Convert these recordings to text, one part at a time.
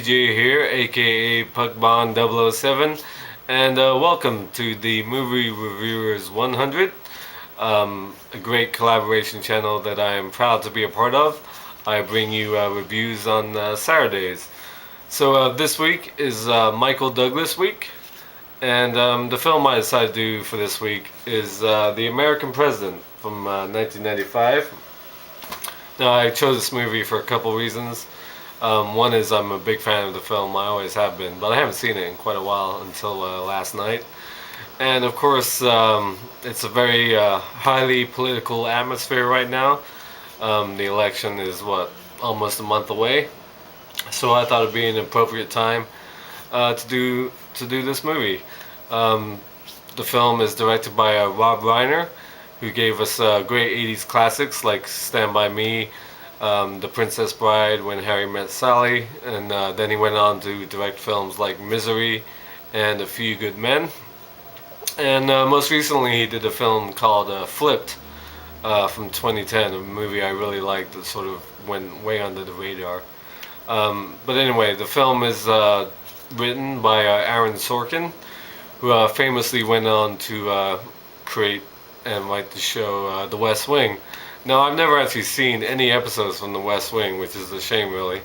DJ here, aka Puckbond007, and welcome to the Movie Reviewers 100, a great collaboration channel that I am proud to be a part of. I bring you reviews on Saturdays. So this week is Michael Douglas week, and the film I decided to do for this week is The American President from 1995. Now, I chose this movie for a couple reasons. One is I'm a big fan of the film, I always have been, but I haven't seen it in quite a while until last night. And of course, it's a very highly political atmosphere right now. The election is almost a month away, so I thought it'd be an appropriate time to do this movie. Um, the film is directed by Rob Reiner, who gave us great 80s classics like Stand By Me, The Princess Bride, When Harry Met Sally, and then he went on to direct films like Misery and A Few Good Men. And most recently he did a film called Flipped from 2010, a movie I really liked that sort of went way under the radar. But anyway, the film is written by Aaron Sorkin, who famously went on to create and write the show The West Wing. Now, I've never actually seen any episodes from The West Wing, which is a shame, really.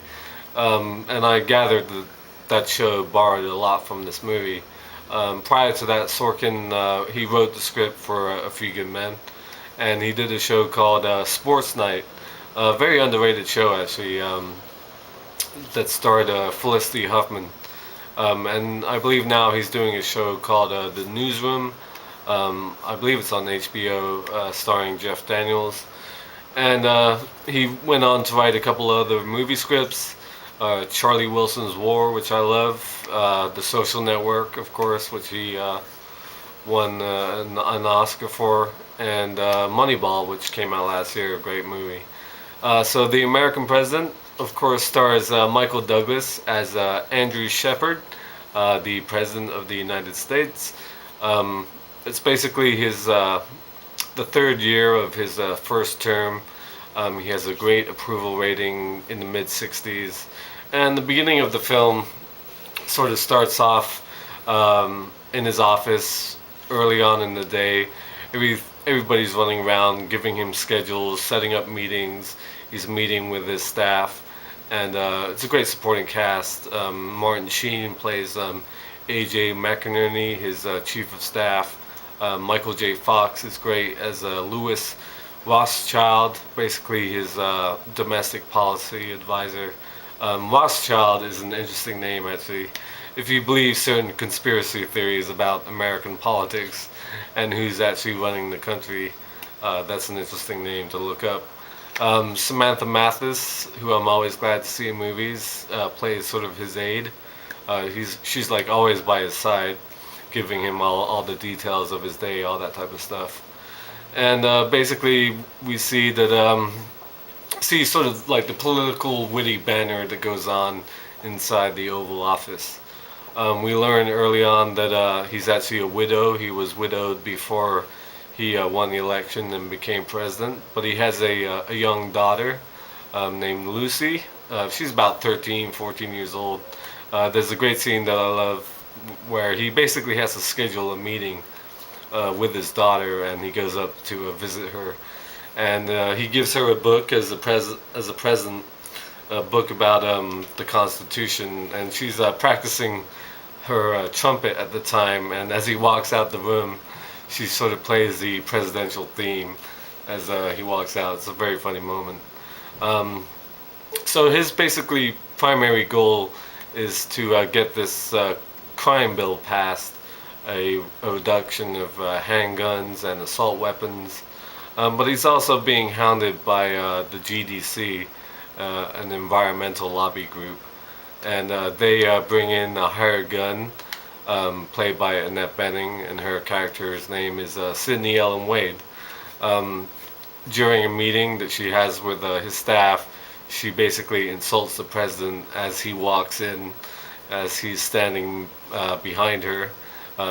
And I gathered that show borrowed a lot from this movie. Prior to that, Sorkin he wrote the script for A Few Good Men, and he did a show called Sports Night, a very underrated show actually, that starred Felicity Huffman. And I believe now he's doing a show called The Newsroom. I believe it's on HBO, starring Jeff Daniels. And he went on to write a couple other movie scripts. Charlie Wilson's War, which I love. The Social Network, of course, which he won an Oscar for. And Moneyball, which came out last year, a great movie. So The American President, of course, stars Michael Douglas as Andrew Shepard, the President of the United States. It's basically the third year of his first term. He has a great approval rating in the mid 60s. And the beginning of the film sort of starts off in his office early on in the day. Everybody's running around giving him schedules, setting up meetings. He's meeting with his staff. And it's a great supporting cast. Martin Sheen plays A.J. McInerney, his chief of staff. Michael J. Fox is great as Louis Rothschild, basically his domestic policy advisor. Rothschild is an interesting name, actually. If you believe certain conspiracy theories about American politics and who's actually running the country, that's an interesting name to look up. Samantha Mathis, who I'm always glad to see in movies, plays sort of his aide. She's like always by his side, giving him all the details of his day, all that type of stuff. And basically we see that see sort of like the political witty banner that goes on inside the Oval Office. We learn early on that he's actually a widow. He was widowed before he won the election and became president, but he has a young daughter named Lucy. She's about 13, 14 years old. There's a great scene that I love where he basically has to schedule a meeting with his daughter, and he goes up to visit her, and he gives her a book as a present, a book about the Constitution, and she's practicing her trumpet at the time, and as he walks out the room, she sort of plays the presidential theme as he walks out. It's a very funny moment. So his basically primary goal is to get this crime bill passed, a reduction of handguns and assault weapons. But he's also being hounded by the GDC, an environmental lobby group. And they bring in a hired gun, played by Annette, and her character's name is Sydney Ellen Wade. During a meeting that she has with his staff, she basically insults the president as he walks in, as he's standing behind her.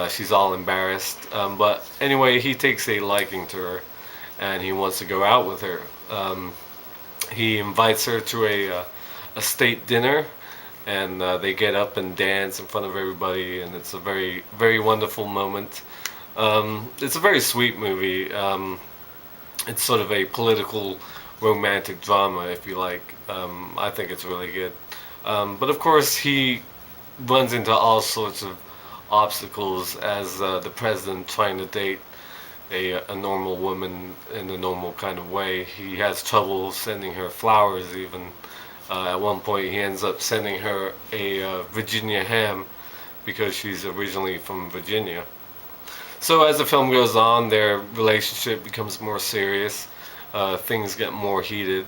She's all embarrassed. But anyway, he takes a liking to her, and he wants to go out with her. He invites her to a state dinner and they get up and dance in front of everybody, and it's a very, very wonderful moment. It's a very sweet movie. It's sort of a political romantic drama, if you like. I think it's really good. But of course, he runs into all sorts of obstacles as the president trying to date a normal woman in a normal kind of way. He has trouble sending her flowers, even. At one point, he ends up sending her a Virginia ham because she's originally from Virginia. So as the film goes on, their relationship becomes more serious. Things get more heated.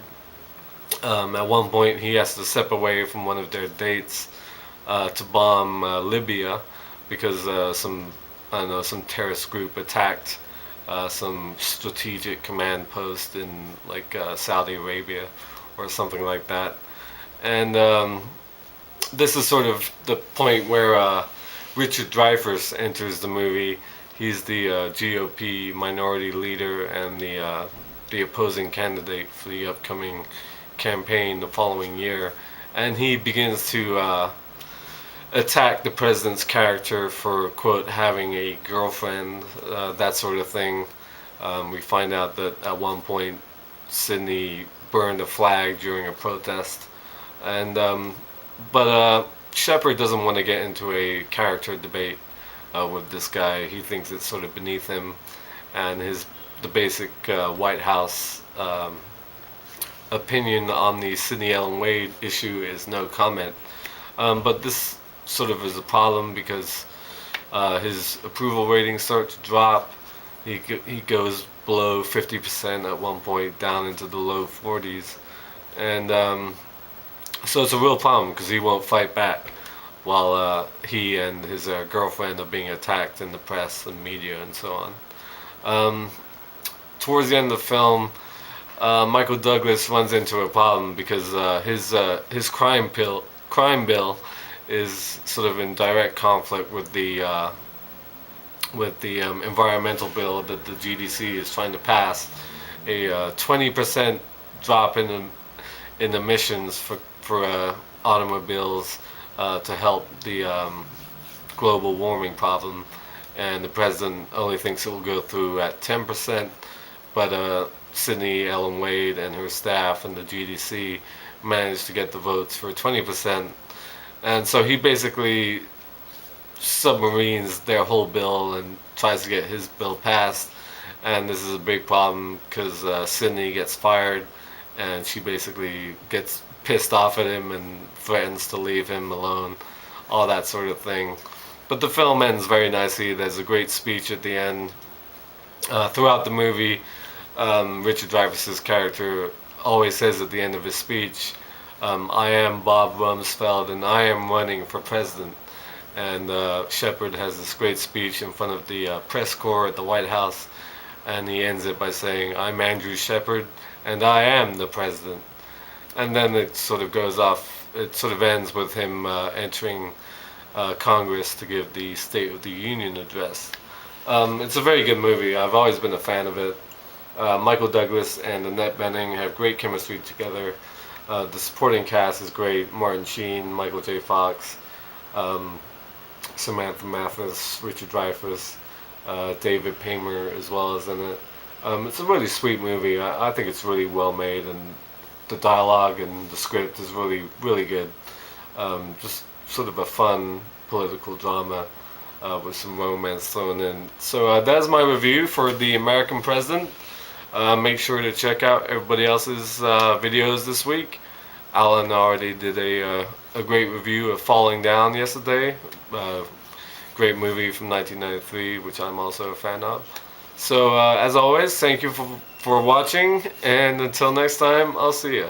At one point, he has to step away from one of their dates to bomb Libya because some I don't know some terrorist group attacked some strategic command post in like Saudi Arabia or something like that. And this is sort of the point where Richard Dreyfuss enters the movie. He's the GOP minority leader and the opposing candidate for the upcoming campaign the following year, and he begins to attack the president's character for quote having a girlfriend, that sort of thing. We find out that at one point Sydney burned a flag during a protest, and but Shepard doesn't want to get into a character debate with this guy. He thinks it's sort of beneath him, and the basic White House opinion on the Sidney Ellen Wade issue is no comment. But this sort of is a problem because his approval ratings start to drop. He goes below 50% at one point, down into the low 40s, and so it's a real problem because he won't fight back while he and his girlfriend are being attacked in the press and media and so on. Towards the end of the film, Michael Douglas runs into a problem because his crime bill is sort of in direct conflict with the environmental bill that the GDC is trying to pass. A 20% drop in emissions for automobiles to help the global warming problem, and the president only thinks it will go through at 10%, but Sidney Ellen Wade and her staff and the GDC managed to get the votes for 20%, and so he basically submarines their whole bill and tries to get his bill passed, and this is a big problem because Sidney gets fired, and she basically gets pissed off at him and threatens to leave him alone, all that sort of thing. But the film ends very nicely. There's a great speech at the end. Throughout the movie, Richard Dreyfuss's character always says at the end of his speech, "I am Bob Rumsfeld and I am running for president." And Shepard has this great speech in front of the press corps at the White House, and he ends it by saying, "I'm Andrew Shepard and I am the president." And then it sort of goes off. It sort of ends with him entering Congress to give the State of the Union address. It's a very good movie. I've always been a fan of it. Michael Douglas and Annette have great chemistry together. The supporting cast is great. Martin Sheen, Michael J. Fox, Samantha Mathis, Richard Dreyfuss, David Paymer as well as in it. It's a really sweet movie. I think it's really well made, and the dialogue and the script is really, really good. Just sort of a fun political drama with some romance thrown in. So that's my review for The American President. Make sure to check out everybody else's videos this week. Alan already did a great review of Falling Down yesterday. Great movie from 1993, which I'm also a fan of. So as always, thank you for watching, and until next time, I'll see you.